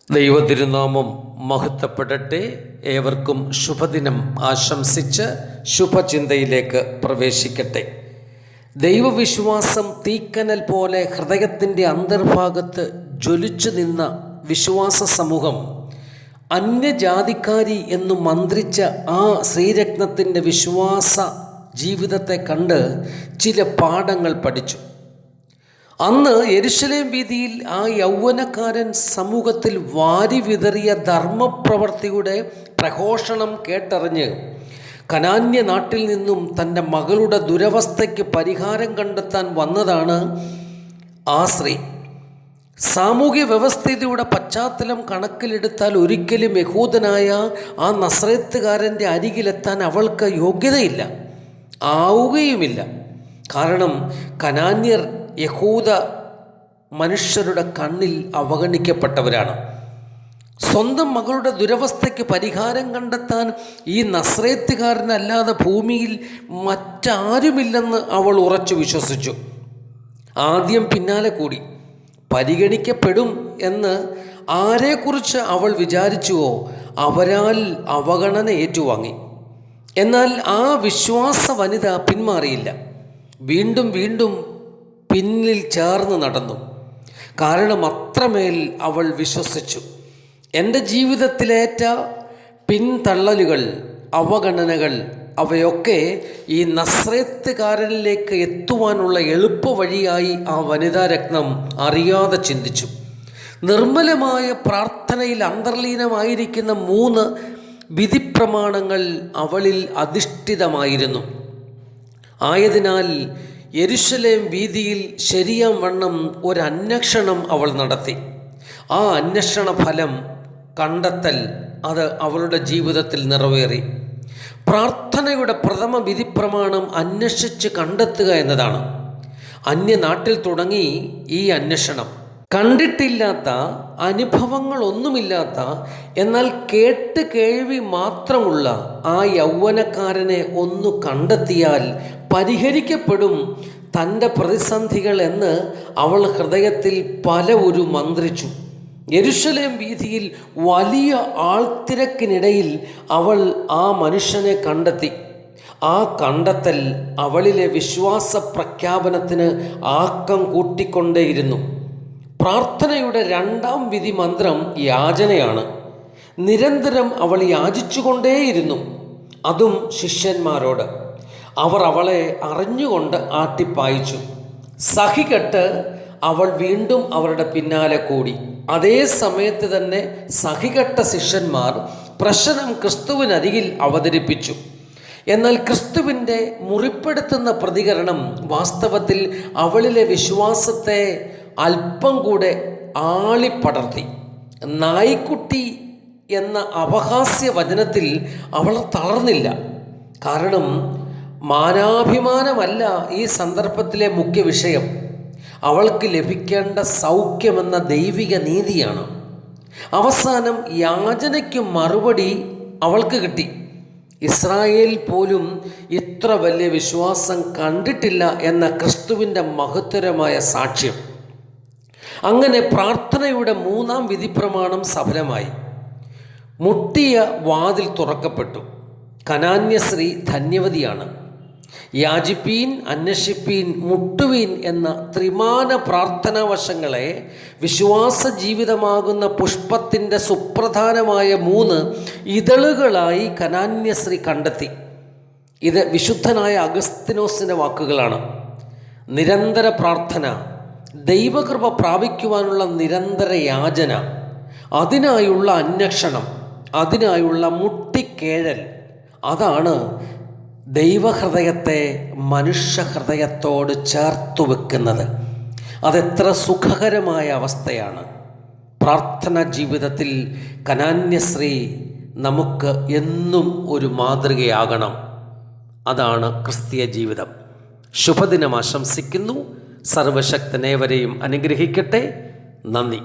ദൈവതിരുനാമം മഹത്വപ്പെടട്ടെ. ഏവർക്കും ശുഭദിനം ആശംസിച്ച് ശുഭചിന്തയിലേക്ക് പ്രവേശിക്കട്ടെ. ദൈവവിശ്വാസം തീക്കനൽ പോലെ ഹൃദയത്തിൻ്റെ അന്തർഭാഗത്ത് ജ്വലിച്ചു നിന്ന വിശ്വാസ സമൂഹം അന്യജാതിക്കാരി എന്നു മന്ത്രിച്ച ആ ശ്രീരത്നത്തിൻ്റെ വിശ്വാസ ജീവിതത്തെ കണ്ട് ചില പാഠങ്ങൾ പഠിച്ചു. അന്ന് യെരുശലേം വീതിയിൽ ആ യൗവനക്കാരൻ സമൂഹത്തിൽ വാരി വിതറിയ ധർമ്മപ്രവർത്തിയുടെ പ്രഘോഷണം കേട്ടറിഞ്ഞ് കനാന്യ നാട്ടിൽ നിന്നും തൻ്റെ മകളുടെ ദുരവസ്ഥയ്ക്ക് പരിഹാരം കണ്ടെത്താൻ വന്നതാണ് ആ സ്ത്രീ. സാമൂഹ്യ വ്യവസ്ഥിതിയുടെ പശ്ചാത്തലം കണക്കിലെടുത്താൽ ഒരിക്കലും യഹൂദനായ ആ നസ്രേത്തുകാരൻ്റെ അരികിലെത്താൻ അവൾക്ക് യോഗ്യതയില്ല, ആവുകയുമില്ല. കാരണം കനാന്യർ യഹൂദ മനുഷ്യരുടെ കണ്ണിൽ അവഗണിക്കപ്പെട്ടവരാണ്. സ്വന്തം മകളുടെ ദുരവസ്ഥയ്ക്ക് പരിഹാരം കണ്ടെത്താൻ ഈ നസ്രേത്തുകാരനല്ലാതെ ഭൂമിയിൽ മറ്റാരുമില്ലെന്ന് അവൾ ഉറച്ചു വിശ്വസിച്ചു. ആദ്യം പിന്നാലെ കൂടി പരിഗണിക്കപ്പെടും എന്ന് ആരെക്കുറിച്ച് അവൾ വിചാരിച്ചുവോ അവരാൽ അവഗണന ഏറ്റുവാങ്ങി. എന്നാൽ ആ വിശ്വാസ വനിത പിന്മാറിയില്ല. വീണ്ടും വീണ്ടും പിന്നിൽ ചേർന്ന് നടന്നു. കാരണം അത്രമേൽ അവൾ വിശ്വസിച്ചു. എൻ്റെ ജീവിതത്തിലേറ്റ പിന്തള്ളലുകൾ, അവഗണനകൾ, അവയൊക്കെ ഈ നസ്രേത്തുകാരനിലേക്ക് എത്തുവാനുള്ള എളുപ്പ വഴിയായി ആ വനിതാരത്നം അറിയാതെ ചിന്തിച്ചു. നിർമ്മലമായ പ്രാർത്ഥനയിൽ അന്തർലീനമായിരിക്കുന്ന 3 വിധിപ്രമാണങ്ങൾ അവളിൽ അധിഷ്ഠിതമായിരുന്നു. ആയതിനാൽ യെരുശലേം വീതിയിൽ ശരിയാം വണ്ണം ഒരന്വേഷണം അവൾ നടത്തി. ആ അന്വേഷണ ഫലം കണ്ടെത്തൽ അത് അവളുടെ ജീവിതത്തിൽ നിറവേറി. പ്രാർത്ഥനയുടെ പ്രഥമ വിധിപ്രമാണം അന്വേഷിച്ച് കണ്ടെത്തുക എന്നതാണ്. അന്യനാട്ടിൽ തുടങ്ങി ഈ അന്വേഷണം. കണ്ടിട്ടില്ലാത്ത, അനുഭവങ്ങളൊന്നുമില്ലാത്ത, എന്നാൽ കേട്ട് കേൾവി മാത്രമുള്ള ആ യൗവനക്കാരനെ ഒന്ന് കണ്ടെത്തിയാൽ പരിഹരിക്കപ്പെടും തൻ്റെ പ്രതിസന്ധികൾ എന്ന് അവൾ ഹൃദയത്തിൽ പലവരും മന്ത്രിച്ചു. യെരുശലേം വീഥിയിൽ വലിയ ആൾത്തിരക്കിനിടയിൽ അവൾ ആ മനുഷ്യനെ കണ്ടെത്തി. ആ കണ്ടെത്തൽ അവളിലെ വിശ്വാസ പ്രഖ്യാപനത്തിന് ആക്കം കൂട്ടിക്കൊണ്ടേയിരുന്നു. പ്രാർത്ഥനയുടെ 2ാം വിധി മന്ത്രം യാചനയാണ്. നിരന്തരം അവൾ യാചിച്ചുകൊണ്ടേയിരുന്നു, അതും ശിഷ്യന്മാരോട്. അവർ അവളെ അറിഞ്ഞുകൊണ്ട് ആട്ടിപ്പായിച്ചു. സഹികെട്ട് അവൾ വീണ്ടും അവരുടെ പിന്നാലെ കൂടി. അതേ സമയത്ത് തന്നെ സഹികെട്ട ശിഷ്യന്മാർ പ്രശ്നം ക്രിസ്തുവിനരികിൽ അവതരിപ്പിച്ചു. എന്നാൽ ക്രിസ്തുവിൻ്റെ മുറിപ്പെടുത്തുന്ന പ്രതികരണം വാസ്തവത്തിൽ അവളിലെ വിശ്വാസത്തെ അല്പം കൂടെ ആളിപ്പടർത്തി. നായ്ക്കുട്ടി എന്ന അപഹാസ്യ വചനത്തിൽ അവൾ തളർന്നില്ല. കാരണം മാനാഭിമാനമല്ല ഈ സന്ദർഭത്തിലെ മുഖ്യ വിഷയം. അവൾക്ക് ലഭിക്കേണ്ട സൗഖ്യമെന്ന ദൈവിക നീതിയാണ്. അവസാനം യാചനയ്ക്ക് മറുപടി അവൾക്ക് കിട്ടി. ഇസ്രായേൽ പോലും ഇത്ര വലിയ വിശ്വാസം കണ്ടിട്ടില്ല എന്ന ക്രിസ്തുവിൻ്റെ മഹത്തരമായ സാക്ഷ്യം. അങ്ങനെ പ്രാർത്ഥനയുടെ 3ാം വിധിപ്രമാണം സഫലമായി. മുട്ടിയ വാതിൽ തുറക്കപ്പെട്ടു. കനാന്യ സ്ത്രീ ധന്യവതിയാണ്. യാചിപ്പീൻ, അന്വേഷിപ്പീൻ, മുട്ടുവീൻ എന്ന ത്രിമാന പ്രാർത്ഥനാവശങ്ങളെ വിശ്വാസ ജീവിതമാകുന്ന പുഷ്പത്തിൻ്റെ സുപ്രധാനമായ 3 ഇതളുകളായി കനാന്യശ്രീ കണ്ടെത്തി. ഇത് വിശുദ്ധനായ അഗസ്തീനോസിൻ്റെ വാക്കുകളാണ്. നിരന്തര പ്രാർത്ഥന, ദൈവകൃപ പ്രാപിക്കുവാനുള്ള നിരന്തര യാചന, അതിനായുള്ള അന്വേഷണം, അതിനായുള്ള മുട്ടിക്കേഴൽ, അതാണ് ദൈവഹൃദയത്തെ മനുഷ്യഹൃദയത്തോട് ചേർത്തു വെക്കുന്നത്. അതെത്ര സുഖകരമായ അവസ്ഥയാണ്. പ്രാർത്ഥന ജീവിതത്തിൽ കനാന്യശ്രീ നമുക്ക് എന്നും ഒരു മാതൃകയാകണം. അതാണ് ക്രിസ്തീയ ജീവിതം. ശുഭദിനം ആശംസിക്കുന്നു. സർവശക്തനേവരെയും അനുഗ്രഹിക്കട്ടെ. നന്ദി.